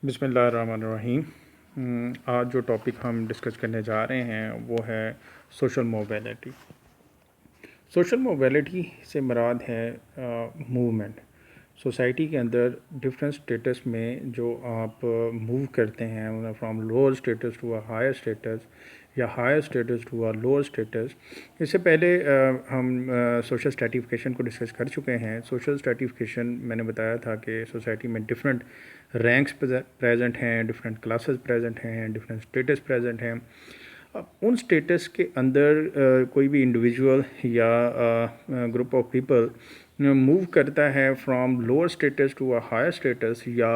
بسم اللہ الرحمن الرحیم۔ آج جو ٹاپک ہم ڈسکس کرنے جا رہے ہیں وہ ہے سوشل موبیلٹی۔ سوشل موبیلٹی سے مراد ہے موومنٹ۔ سوسائٹی کے اندر ڈفرینٹ اسٹیٹس میں جو آپ موو کرتے ہیں from lower status to a higher status یا higher status to a lower status. اس سے پہلے ہم سوشل اسٹریٹیفیکیشن کو ڈسکس کر چکے ہیں۔ سوشل اسٹریٹیفیکیشن میں نے بتایا تھا کہ سوسائٹی میں ڈفرینٹ رینکس پریزنٹ ہیں، ڈفرینٹ کلاسز پریزنٹ ہیں، ڈفرینٹ اسٹیٹس پریزنٹ ہیں۔ ان اسٹیٹس کے اندر کوئی بھی انڈیویژول یا گروپ آف پیپل موو کرتا ہے from lower status to a higher status یا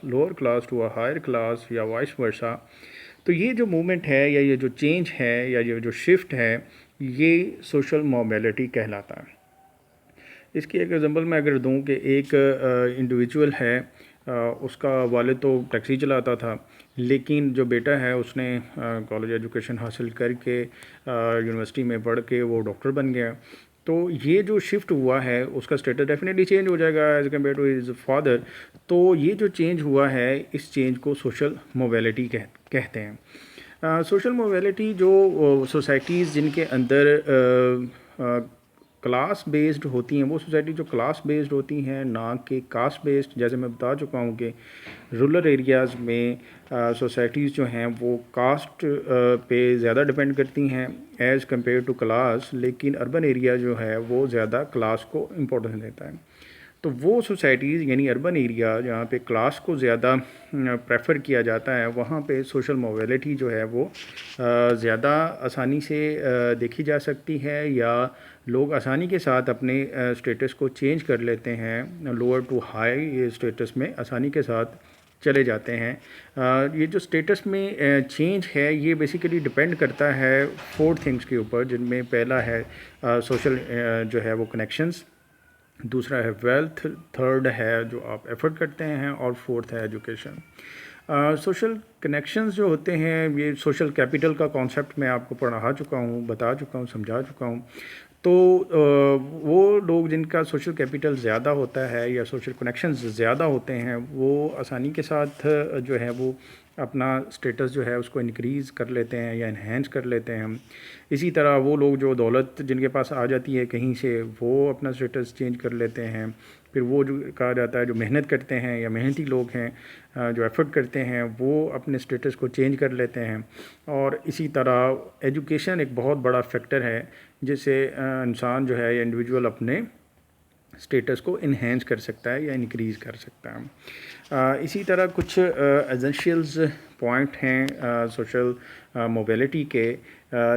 lower class to a higher class یا وائس ورسا، تو یہ جو موومنٹ ہے یا یہ جو چینج ہے یا یہ جو شفٹ ہے یہ سوشل موبیلٹی کہلاتا ہے۔ اس کی ایک ایگزامپل میں اگر دوں کہ ایک انڈیویژول ہے، اس کا والد تو ٹیکسی چلاتا تھا، لیکن جو بیٹا ہے اس نے کالج ایجوکیشن حاصل کر کے یونیورسٹی میں پڑھ کے وہ ڈاکٹر بن گیا۔ تو یہ جو شفٹ ہوا ہے اس کا اسٹیٹس ڈیفینیٹلی چینج ہو جائے گا as compare to his father. تو یہ جو چینج ہوا ہے اس چینج کو سوشل موبیلٹی کہتے ہیں۔ سوشل موبیلٹی جو سوسائٹیز جن کے اندر کلاس بیسڈ ہوتی ہیں، وہ سوسائٹی جو کلاس بیسڈ ہوتی ہیں نہ کہ کاسٹ بیسڈ، جیسے میں بتا چکا ہوں کہ رورل ایریاز میں سوسائٹیز جو ہیں وہ کاسٹ پہ زیادہ ڈپینڈ کرتی ہیں ایز کمپیئر ٹو کلاس، لیکن اربن ایریا جو ہے وہ زیادہ کلاس کو امپورٹنس دیتا ہے۔ تو وہ سوسائٹیز یعنی اربن ایریا جہاں پہ کلاس کو زیادہ پریفر کیا جاتا ہے، وہاں پہ سوشل موبیلٹی جو ہے وہ زیادہ آسانی سے دیکھی جا سکتی ہے، یا لوگ آسانی کے ساتھ اپنے اسٹیٹس کو چینج کر لیتے ہیں، لوور ٹو ہائی اسٹیٹس میں آسانی کے ساتھ چلے جاتے ہیں۔ یہ جو اسٹیٹس میں چینج ہے یہ بیسیکلی ڈپینڈ کرتا ہے 4 تھنگس کے اوپر، جن میں پہلا ہے سوشل جو ہے وہ کنیکشنز، دوسرا ہے ویلتھ، تھرڈ ہے جو آپ ایفرٹ کرتے ہیں، اور فورتھ ہے ایجوکیشن۔ سوشل کنیکشنز جو ہوتے ہیں، یہ سوشل کیپٹل کا کانسیپٹ میں آپ کو پڑھا چکا ہوں، بتا چکا ہوں، سمجھا چکا ہوں۔ تو وہ لوگ جن کا سوشل کیپٹل زیادہ ہوتا ہے یا سوشل کنیکشنز زیادہ ہوتے ہیں، وہ آسانی کے ساتھ جو ہے وہ اپنا اسٹیٹس جو ہے اس کو انکریز کر لیتے ہیں یا انہینس کر لیتے ہیں۔ اسی طرح وہ لوگ جو دولت جن کے پاس آ جاتی ہے کہیں سے، وہ اپنا اسٹیٹس چینج کر لیتے ہیں۔ پھر وہ جو کہا جاتا ہے جو محنت کرتے ہیں یا محنتی لوگ ہیں، جو ایفرٹ کرتے ہیں، وہ اپنے اسٹیٹس کو چینج کر لیتے ہیں۔ اور اسی طرح ایجوکیشن ایک بہت بڑا فیکٹر ہے جس سے انسان جو ہے یا انڈیویژول اپنے اسٹیٹس کو انہینس کر سکتا ہے یا انکریز کر سکتا ہے۔ اسی طرح کچھ ایسینشیلز پوائنٹ ہیں سوشل موبیلٹی کے،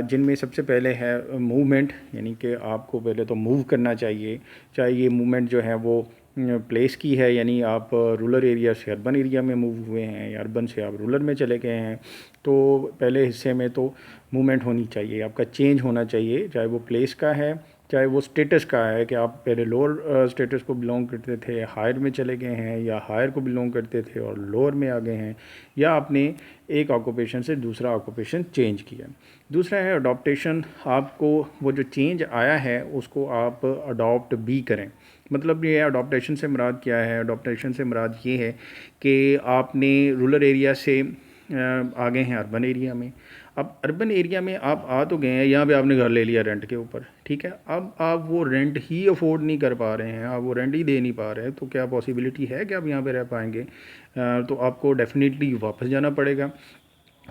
جن میں سب سے پہلے ہے موومنٹ، یعنی کہ آپ کو پہلے تو موو کرنا چاہیے، چاہے یہ موومنٹ جو ہے وہ پلیس کی ہے، یعنی آپ رورل ایریا سے اربن ایریا میں موو ہوئے ہیں یا اربن سے آپ رورل میں چلے گئے ہیں، تو پہلے حصے میں تو موومنٹ ہونی چاہیے، آپ کا چینج ہونا چاہیے، چاہے وہ پلیس کا ہے، چاہے وہ اسٹیٹس کا ہے کہ آپ پہلے لوور اسٹیٹس کو بلونگ کرتے تھے، ہائر میں چلے گئے ہیں، یا ہائر کو بلونگ کرتے تھے اور لوور میں آ گئے ہیں، یا آپ نے ایک آکوپیشن سے دوسرا آکوپیشن چینج کیا۔ دوسرا ہے اڈاپٹیشن، آپ کو وہ جو چینج آیا ہے اس کو آپ اڈاپٹ بھی کریں۔ مطلب یہ ہے اڈاپٹیشن سے مراد کیا ہے؟ اڈاپٹیشن سے مراد یہ ہے کہ آپ نے رورل ایریا سے آ گئے ہیں اربن ایریا میں۔ اب اربن ایریا میں آپ آ تو گئے ہیں، یہاں پہ آپ نے گھر لے لیا رینٹ کے اوپر، ٹھیک ہے، اب آپ وہ رینٹ ہی افورڈ نہیں کر پا رہے ہیں، آپ وہ رینٹ ہی دے نہیں پا رہے ہیں، تو کیا پاسیبلٹی ہے کہ آپ یہاں پہ رہ پائیں گے؟ تو آپ کو ڈیفینیٹلی واپس جانا پڑے گا۔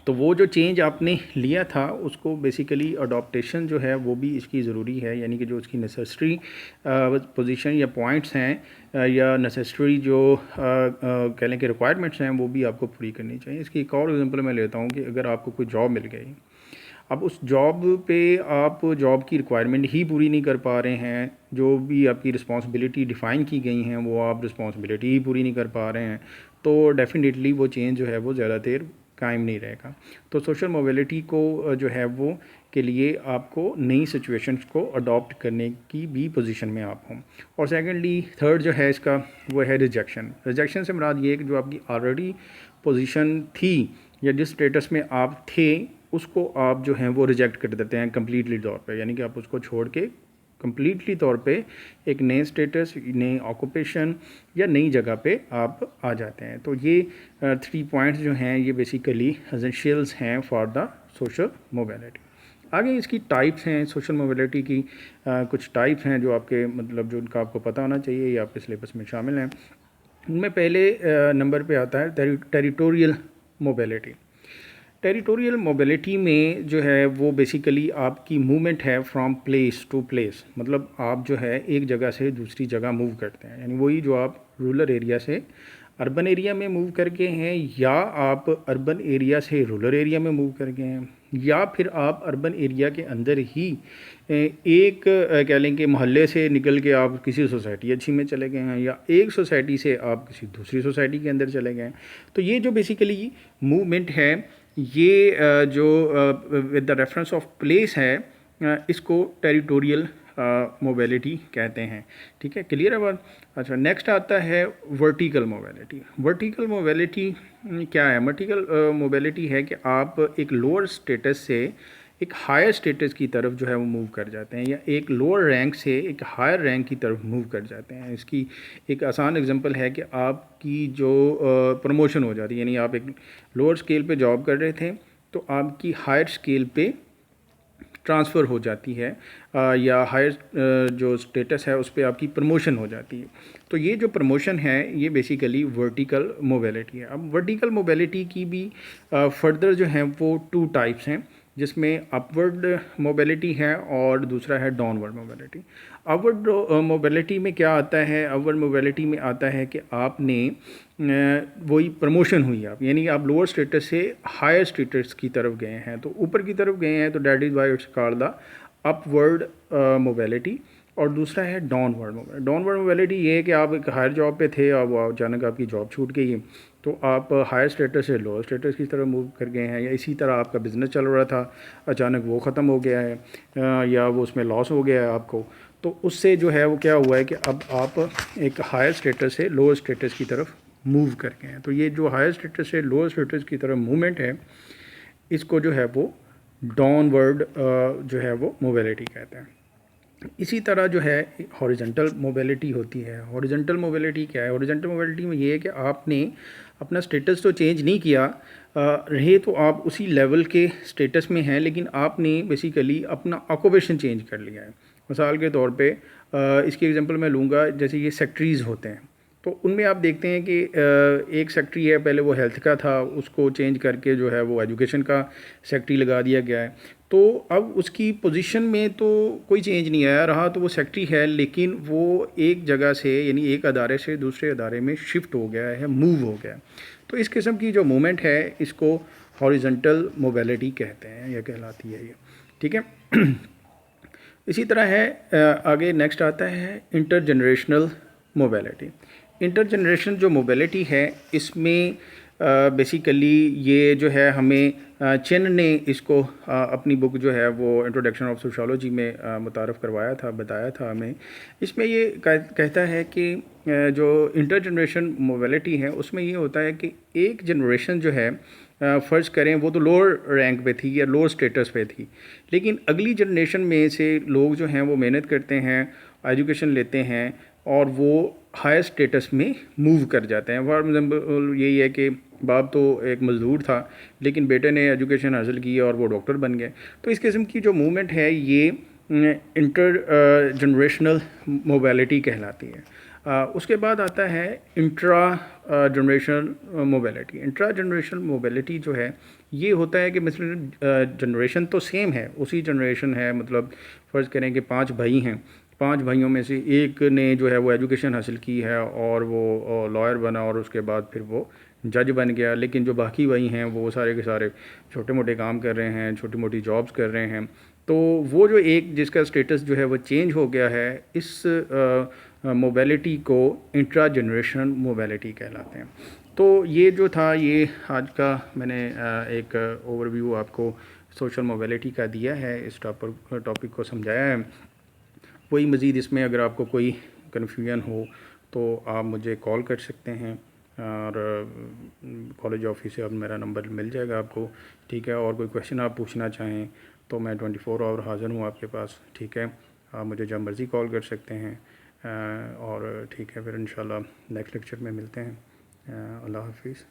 تو وہ جو چینج آپ نے لیا تھا اس کو بیسیکلی اڈاپٹیشن جو ہے وہ بھی اس کی ضروری ہے، یعنی کہ جو اس کی نیسیسری پوزیشن یا پوائنٹس ہیں یا نیسیسری جو کہہ لیں کہ ریکوائرمنٹس ہیں، وہ بھی آپ کو پوری کرنی چاہیے۔ اس کی ایک اور ایگزامپل میں لیتا ہوں کہ اگر آپ کو کوئی جاب مل گئی، اب اس جاب پہ آپ جاب کی ریکوائرمنٹ ہی پوری نہیں کر پا رہے ہیں، جو بھی آپ کی رسپانسبلٹی ڈیفائن کی گئی ہیں وہ آپ رسپانسبلٹی ہی پوری نہیں کر پا رہے ہیں، تو ڈیفینیٹلی وہ چینج جو ہے وہ زیادہ دیر قائم نہیں رہے گا۔ تو سوشل موبیلٹی کو جو ہے وہ کے لیے آپ کو نئی سچویشنز کو اڈاپٹ کرنے کی بھی پوزیشن میں آپ ہوں۔ اور سیکنڈلی تھرڈ جو ہے اس کا وہ ہے ریجیکشن۔ ریجیکشن سے مراد یہ ہے کہ جو آپ کی آلریڈی پوزیشن تھی یا جس اسٹیٹس میں آپ تھے اس کو آپ جو ہیں وہ ریجیکٹ کر دیتے ہیں کمپلیٹلی طور پہ، یعنی کہ آپ اس کو چھوڑ کے کمپلیٹلی طور پہ ایک نئے اسٹیٹس، نئے آکوپیشن یا نئی جگہ پہ آپ آ جاتے ہیں. تو یہ 3 پوائنٹس جو ہیں یہ بیسیکلی ایسنشیلس ہیں فار دا سوشل موبیلٹی. آگے اس کی ٹائپس ہیں، سوشل موبیلٹی کی کچھ ٹائپس ہیں جو آپ کے مطلب جو ان کا آپ کو پتہ ہونا چاہیے، یہ آپ کے سلیبس میں شامل ہیں. ان میں پہلے نمبر پہ آتا ہے ٹیریٹوریل موبیلٹی. ٹیریٹوریل موبیلٹی میں جو ہے وہ بیسیکلی آپ کی موومنٹ ہے فرام پلیس ٹو پلیس، مطلب آپ جو ہے ایک جگہ سے دوسری جگہ موو کرتے ہیں، یعنی وہی جو آپ رورل ایریا سے اربن ایریا میں موو کر کے ہیں، یا آپ اربن ایریا سے رورل ایریا میں موو کر گئے ہیں، یا پھر آپ اربن ایریا کے اندر ہی ایک کہہ لیں کہ محلے سے نکل کے آپ کسی سوسائٹی اچھی میں چلے گئے ہیں، یا ایک سوسائٹی سے آپ کسی دوسری سوسائٹی کے اندر چلے گئے ہیں. تو یہ جو بیسیکلی موومنٹ ہے یہ جو with the reference of place ہے اس کو ٹیریٹوریل موبیلٹی کہتے ہیں. ٹھیک ہے، کلیئر ہے بات. اچھا، نیکسٹ آتا ہے ورٹیکل موبیلٹی. ورٹیکل موبیلٹی کیا ہے؟ ورٹیکل موبیلٹی ہے کہ آپ ایک لوور اسٹیٹس سے ایک ہائر اسٹیٹس کی طرف جو ہے وہ موو کر جاتے ہیں، یا ایک لوور رینک سے ایک ہائر رینک کی طرف موو کر جاتے ہیں. اس کی ایک آسان اگزامپل ہے کہ آپ کی جو پروموشن ہو جاتی ہے، یعنی آپ ایک لوور اسکیل پہ جاب کر رہے تھے تو آپ کی ہائر اسکیل پہ ٹرانسفر ہو جاتی ہے، یا ہائر جو اسٹیٹس ہے اس پہ آپ کی پروموشن ہو جاتی ہے. تو یہ جو پروموشن ہے یہ بیسیکلی ورٹیکل موبیلٹی ہے. اب ورٹیکل موبیلٹی کی بھی فردر جو ہیں وہ 2 ٹائپس ہیں، جس میں اپورڈ موبیلٹی ہے اور دوسرا ہے downward mobility. Upward mobility میں کیا آتا ہے؟ اپورڈ موبیلٹی میں آتا ہے کہ آپ نے وہی پروموشن ہوئی آپ، یعنی آپ لوور اسٹیٹس سے ہائر اسٹیٹس کی طرف گئے ہیں، تو اوپر کی طرف گئے ہیں، تو that is why it's called the upward mobility. اور دوسرا ہے downward mobility. Downward mobility یہ ہے کہ آپ ایک ہائر جاب پہ تھے اور وہ اچانک آپ کی جاب چھوٹ گئی ہے، تو آپ ہائر اسٹیٹس سے لوور اسٹیٹس کی طرف موو کر گئے ہیں. یا اسی طرح آپ کا بزنس چل رہا تھا، اچانک وہ ختم ہو گیا ہے، یا وہ اس میں لاس ہو گیا ہے آپ کو، تو اس سے جو ہے وہ کیا ہوا ہے کہ اب آپ ایک ہائر اسٹیٹس سے لوور اسٹیٹس کی طرف موو کر گئے ہیں. تو یہ جو ہائر اسٹیٹس سے لوور اسٹیٹس کی طرف موومنٹ ہے اس کو جو ہے وہ ڈاؤن ورڈ جو ہے وہ موبیلٹی کہتے ہیں. اسی طرح جو ہے ہاریزنٹل موبیلٹی ہوتی ہے. ہاریزنٹل موبیلٹی کیا ہے؟ ہاریزنٹل موبیلٹی میں یہ ہے کہ آپ نے اپنا اسٹیٹس تو چینج نہیں کیا، رہے تو آپ اسی لیول کے اسٹیٹس میں ہیں، لیکن آپ نے بیسیکلی اپنا آکوپیشن چینج کر لیا ہے. مثال کے طور پہ اس کی ایگزامپل میں لوں گا، جیسے یہ سیکٹریز ہوتے ہیں، تو ان میں آپ دیکھتے ہیں کہ ایک سیکٹری ہے، پہلے وہ ہیلتھ کا تھا، اس کو چینج کر کے جو ہے وہ ایجوکیشن کا سیکٹری لگا دیا گیا ہے. تو اب اس کی پوزیشن میں تو کوئی چینج نہیں آیا، رہا تو وہ سیکٹری ہے، لیکن وہ ایک جگہ سے یعنی ایک ادارے سے دوسرے ادارے میں شفٹ ہو گیا ہے، موو ہو گیا. تو اس قسم کی جو موومنٹ ہے اس کو ہاریزنٹل موبیلٹی کہتے ہیں یا کہلاتی ہے یہ. ٹھیک ہے. اسی طرح ہے آگے نیکسٹ آتا ہے intergenerational mobility. Intergeneration جو موبیلٹی ہے اس میں بیسیکلی یہ جو ہے ہمیں چن نے اس کو اپنی بک جو ہے وہ انٹروڈکشن آف سوشالوجی میں متعارف کروایا تھا، بتایا تھا ہمیں. اس میں یہ کہتا ہے کہ جو انٹر جنریشن موبیلٹی ہے اس میں یہ ہوتا ہے کہ ایک جنریشن جو ہے فرض کریں وہ تو لوور رینک پہ تھی یا لوور اسٹیٹس پہ تھی، لیکن اگلی جنریشن میں سے لوگ جو ہیں وہ محنت کرتے ہیں، ایجوکیشن لیتے ہیں اور وہ ہائر اسٹیٹس میں موو کر جاتے ہیں. فار ایگزامپل یہی ہے کہ باپ تو ایک مزدور تھا لیکن بیٹے نے ایجوکیشن حاصل کی اور وہ ڈاکٹر بن گئے. تو اس قسم کی جو موومنٹ ہے یہ انٹر جنریشنل موبیلٹی کہلاتی ہے. اس کے بعد آتا ہے intra generational mobility. Intra generational mobility جو ہے یہ ہوتا ہے کہ مثلا جنریشن تو سیم ہے، اسی جنریشن ہے، مطلب فرض کریں کہ 5 بھائی ہیں، 5 بھائیوں میں سے ایک نے جو ہے وہ ایجوکیشن حاصل کی ہے اور وہ لائر بنا اور اس کے بعد پھر وہ جج بن گیا، لیکن جو باقی بھائی ہیں وہ سارے کے سارے چھوٹے موٹے کام کر رہے ہیں، چھوٹی موٹی جابس کر رہے ہیں. تو وہ جو ایک جس کا اسٹیٹس جو ہے وہ چینج ہو گیا ہے، اس موبیلٹی کو انٹرا جنریشن موبیلٹی کہلاتے ہیں. تو یہ جو تھا یہ آج کا میں نے ایک اوور ویو آپ کو سوشل موبیلٹی کا دیا ہے، اس ٹاپک کو سمجھایا ہے. وہی مزید اس میں اگر آپ کو کوئی کنفیوژن ہو تو آپ مجھے کال کر سکتے ہیں، اور کالج آفس سے اب میرا نمبر مل جائے گا آپ کو. ٹھیک ہے. اور کوئی کویشچن آپ پوچھنا چاہیں تو میں 24 آور حاضر ہوں آپ کے پاس. ٹھیک ہے. آپ مجھے جب مرضی کال کر سکتے ہیں. اور ٹھیک ہے پھر انشاءاللہ نیکسٹ لیکچر میں ملتے ہیں. اللہ حافظ.